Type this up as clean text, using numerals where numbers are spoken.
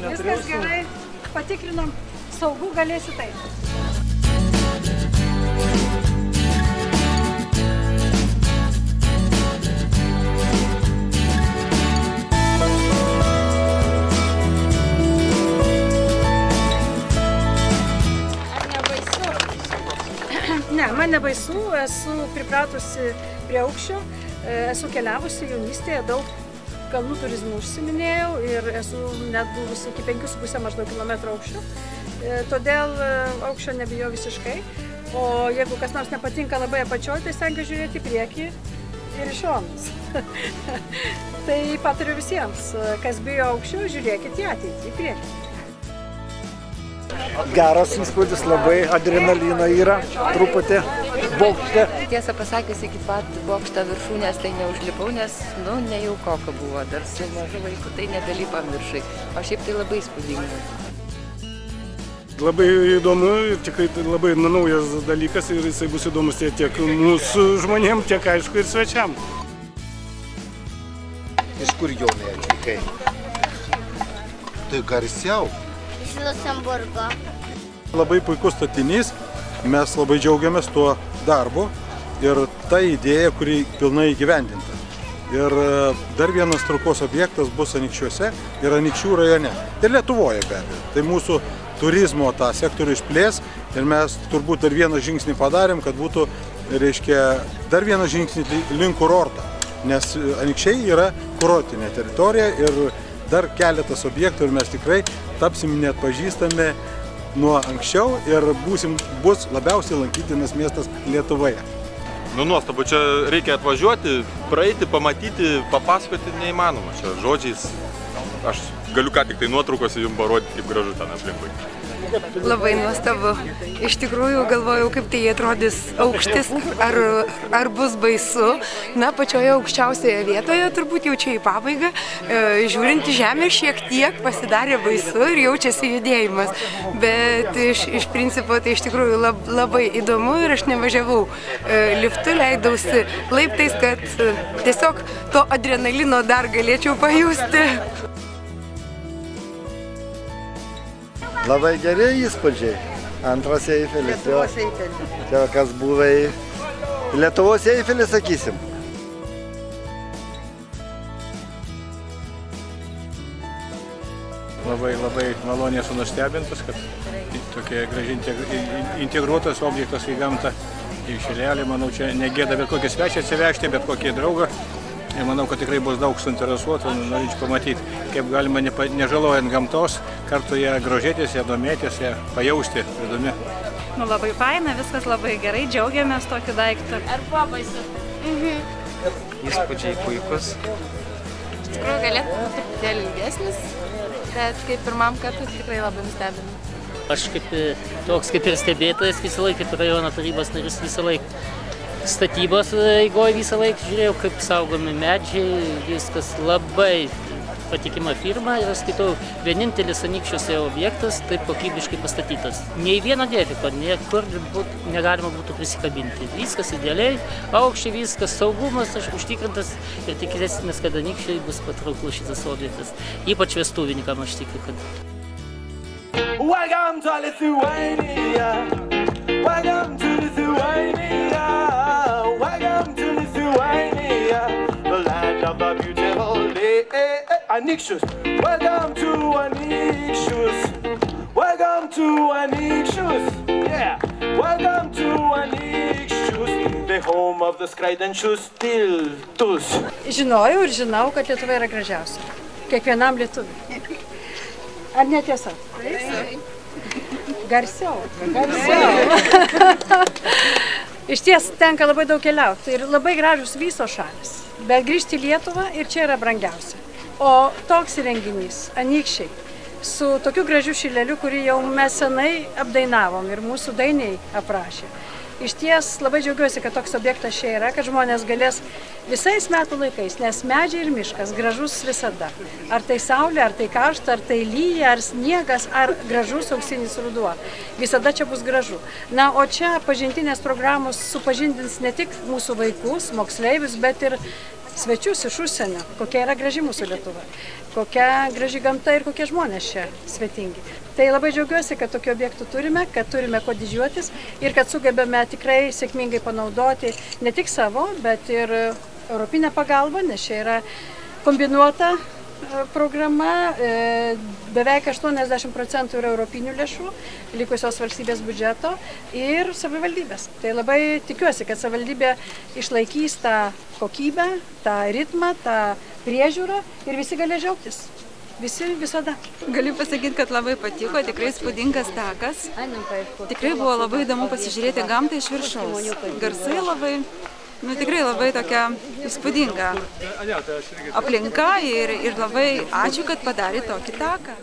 Viskas gerai, patikrinom, saugu galėsi taip. Ne, man nebaisu, esu pripratusi prie aukščio, esu keliavusi jaunystėje, daug kalnų turizmų užsiminėjau ir esu net buvusi iki 5,5 maždaug kilometrų aukščio, todėl aukščio nebijau visiškai, o jeigu kas nors nepatinka labai apačioj, tai stengiuosi žiūrėti į priekį ir į šonus. Tai patariu visiems, kas bijo aukščio, žiūrėkit į ateitį, į priekį. Geras įspūdis, labai adrenalino yra, truputį bokšte. Tiesą pasakius, iki pat bokšto viršūnės tai neužlipau, nes, nejaukoka buvo, dar su mažu vaiku tai nebelipam viršai, o šiaip tai labai įspūdinga. Labai įdomu, tikrai labai naujas dalykas ir jisai bus įdomus tiek mūsų žmonėm, tiek aišku ir svečiam. Iš kur Jonai atvykai? Tai garsiau. Iš Liuksemburgo. Labai puikus statinys, mes labai džiaugiamės tuo darbu ir ta idėja, kuri pilnai įgyvendinta. Ir dar vienas traukos objektas bus Anykščiuose ir Anykščių rajone. Ir Lietuvoje be abejo. Tai mūsų turizmo tą sektorių išplės ir mes turbūt dar vieną žingsnį padarėm, kad būtų, reiškia, dar vieną žingsnį link kurorto. Nes Anykščiai yra kurortinė teritorija ir dar keletas objektų ir mes tikrai tapsim neatpažįstami nuo anksčiau ir bus labiausiai lankytinas miestas Lietuvoje. Nuostabu, čia reikia atvažiuoti, praeiti, pamatyti, papasakoti neįmanoma. Čia žodžiais, aš galiu ką tik tai nuotraukose jums parodyti, kaip gražu ten aplinkui. Labai nuostabu. Iš tikrųjų galvojau, kaip tai atrodys aukštis, ar bus baisu. Na, pačioje aukščiausioje vietoje, turbūt jau čia į pabaigą, žiūrint į žemę šiek tiek pasidarė baisu ir jaučiasi judėjimas. Bet iš principo tai iš tikrųjų labai įdomu ir aš nevažiavau liftu, leidausi laiptais, kad tiesiog to adrenalino dar galėčiau pajusti. Labai geri įspūdžiai. Antras Eifelis. Lietuvos Eifelis. Čia kas buvai Lietuvos Eifelis, sakysim. Labai maloniai esu nustebintas, kad tokie gražiai integruotas objektas į gamtą. Į Šilelį, manau, čia negėda bet kokį svečią atsivežti, bet kokį draugą. Ir manau, kad tikrai bus daug suinteresuotų, norėčiau pamatyti, kaip galima nežalojant gamtos, kartu ją grožėtis, ją domėtis, ją pajausti. Įdomi. Labai faina, viskas labai gerai, džiaugiamės tokiu daiktu. Ar buvo baisu? Įspūdžiai puikus. Iš tikrųjų galėtų būti truputėlį ilgesnis, bet kaip pirmam kartui tikrai labai nustebino. Aš toks kaip ir stebėtojas visą laiką, kaip rajono tarybos narys visą laiką. Statybos eigoje visą laiką žiūrėjau, kaip saugomi medžiai, viskas labai patikima firma ir aš skaitau, vienintelis Anykščiuose objektas taip kokybiškai pastatytas. Nei vieno defekto, niekur negalima būtų prisikabinti. Viskas idealiai, aukščiai viskas, saugumas užtikrintas ir tikėsimės, kad Anykščiai bus patrauklus šitas objektas. Ypač vestuvininkam aš tikiu, kad. Welcome to Lithuania. Welcome to Lithuania. Welcome to Lithuania, the land of the beautiful Anykščius. Welcome to Anykščius. Welcome to Anykščius. Yeah. Welcome to Anykščius, the home of the skraidančius tiltus. Žinojau ir žinau, kad Lietuva yra gražiausia. Kiekvienam lietuviui. Ar netiesa? Garsiau. Iš ties tenka labai daug keliauti ir labai gražus visos šalis, bet grįžti į Lietuvą ir čia yra brangiausia. O toks renginys, Anykščiai, su tokiu gražiu šileliu, kurį jau mes senai apdainavom ir mūsų dainiai aprašė. Iš ties labai džiaugiuosi, kad toks objektas čia yra, kad žmonės galės visais metų laikais, nes medžiai ir miškas gražus visada. Ar tai saulė, ar tai karšta, ar tai lyja, ar sniegas, ar gražus auksinis ruduo. Visada čia bus gražu. Na, o čia pažintinės programos supažindins ne tik mūsų vaikus, moksleivius, bet ir svečius iš užsienio, kokia yra graži mūsų Lietuva, kokia graži gamta ir kokie žmonės čia svetingi. Tai labai džiaugiuosi, kad tokių objektų turime, kad turime ko didžiuotis ir kad sugebame tikrai sėkmingai panaudoti ne tik savo, bet ir europinę pagalbą, nes čia yra kombinuota programa, beveik 80% yra europinių lėšų, likusios valstybės biudžeto ir savivaldybės. Tai labai tikiuosi, kad savivaldybė išlaikys tą kokybę, tą ritmą, tą priežiūrą ir visi galės džiaugtis. Visi visada. Galiu pasakyti, kad labai patiko, tikrai spūdingas takas. Tikrai buvo labai įdomu pasižiūrėti gamtą iš viršaus. Garsai labai, tikrai labai tokia įspūdinga aplinka ir labai ačiū, kad padarė tokį taką.